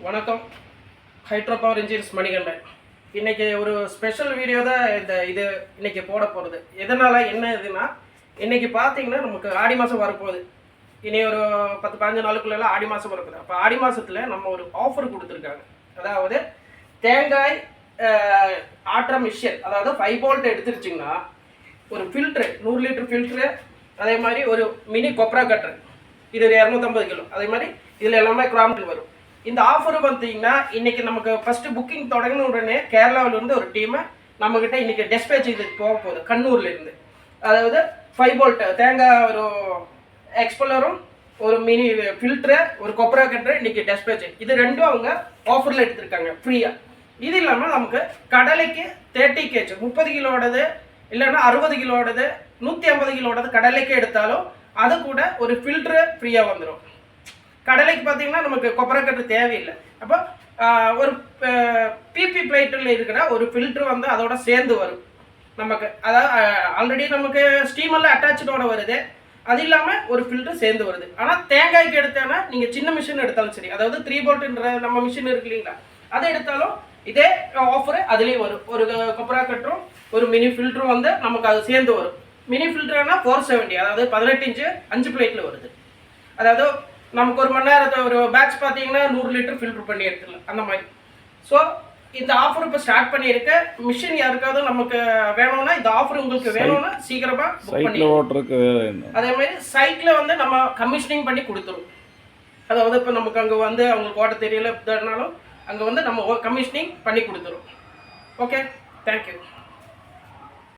வணக்கம். Hydro power engines Manikandan. இன்றைக்கி ஒரு ஸ்பெஷல் வீடியோ தான் இது இன்றைக்கி போட போகிறது. எதனால் என்ன இதுன்னா, இன்றைக்கி பார்த்தீங்கன்னா நமக்கு ஆடி மாதம் வரப்போகுது. இனி ஒரு 10-15 நாளுக்குள்ளெல்லாம் ஆடி மாதம் வரப்போகுது. அப்போ ஆடி மாதத்தில் நம்ம ஒரு ஆஃபர் கொடுத்துருக்காங்க. அதாவது தேங்காய் ஆட்டுற மிஷின், அதாவது 5 போல்ட் எடுத்துருச்சிங்கன்னா ஒரு ஃபில்ட்ரு, 100 லிட்டர் ஃபில்ட்ரு, அதே மாதிரி ஒரு மினி கொப்ரா கட்டர், இது 250 கிலோ, அதே மாதிரி இதில் எல்லாமே கிராமில் வரும். இந்த ஆஃபர் பார்த்தீங்கன்னா இன்றைக்கி நமக்கு ஃபஸ்ட்டு புக்கிங் தொடங்கின உடனே கேரளாவிலேருந்து ஒரு டீமை நம்மக்கிட்ட இன்றைக்கி டெஸ்பேச் இது போக போகுது கண்ணூர்லேருந்து. அதாவது 5 போல்ட் தேங்காய் ஒரு எக்ஸ்பலரும் ஒரு மினி ஃபில்ட்ரு ஒரு கொப்ரா கட்டர் இன்றைக்கி டெஸ்பேச், இது ரெண்டும் அவங்க ஆஃபரில் எடுத்திருக்காங்க ஃப்ரீயாக. இது இல்லாமல் நமக்கு கடலைக்கு 30 kg 30 கிலோடது இல்லைன்னா 60 கிலோடது 150 கிலோடது கடலைக்கு எடுத்தாலும் அது கூட ஒரு ஃபில்ட்ரு ஃப்ரீயாக வந்துடும். கடலைக்கு பார்த்தீங்கன்னா நமக்கு கொப்பரை கட்டு தேவையில்லை. அப்போ ஒரு பிபி பிளேட்டில் இருக்கிற ஒரு ஃபில்ட்ரு வந்து அதோட சேர்ந்து வரும் நமக்கு. அதாவது ஆல்ரெடி நமக்கு ஸ்டீமெல்லாம் அட்டாச்சோட வருது, அது இல்லாமல் ஒரு ஃபில்ட்ரு சேர்ந்து வருது. ஆனால் தேங்காய்க்கு எடுத்தேன்னா நீங்கள் சின்ன மிஷின் எடுத்தாலும் சரி, அதாவது 3 போல்ட்டுன்ற நம்ம மிஷின் இருக்கு இல்லைங்களா, அதை எடுத்தாலும் இதே ஆஃபரு அதுலேயும் வரும். ஒரு கொப்பரா கட்டரும் ஒரு மினி ஃபில்ட்ரும் வந்து நமக்கு அது சேர்ந்து வரும். மினி ஃபில்ட்ருனா 470, அதாவது 18 இன்ச்சு 5 பிளேட்டில் வருது. அதாவது நமக்கு ஒரு மணி நேரத்தை ஒரு பேட்ச் பார்த்தீங்கன்னா 100 லிட்டர் ஃபில்டர் பண்ணி எடுத்துக்கலாம் அந்த மாதிரி. ஸோ இந்த ஆஃபர் இப்போ ஸ்டார்ட் பண்ணியிருக்க மிஷின் யாருக்காவது நமக்கு வேணும்னா, இந்த ஆஃபர் உங்களுக்கு வேணும்னா சீக்கிரமாக புக் பண்ணி ஓட்டுறதுக்கு. அதே மாதிரி சைட்டில் வந்து நம்ம கமிஷனிங் பண்ணி கொடுத்துருவோம். அதாவது இப்போ நமக்கு அங்கே வந்து அவங்களுக்கு ஓட்ட தெரியல அப்படின்னாலும் அங்கே வந்து நம்ம கமிஷனிங் பண்ணி கொடுத்துருவோம். Okay, thank you.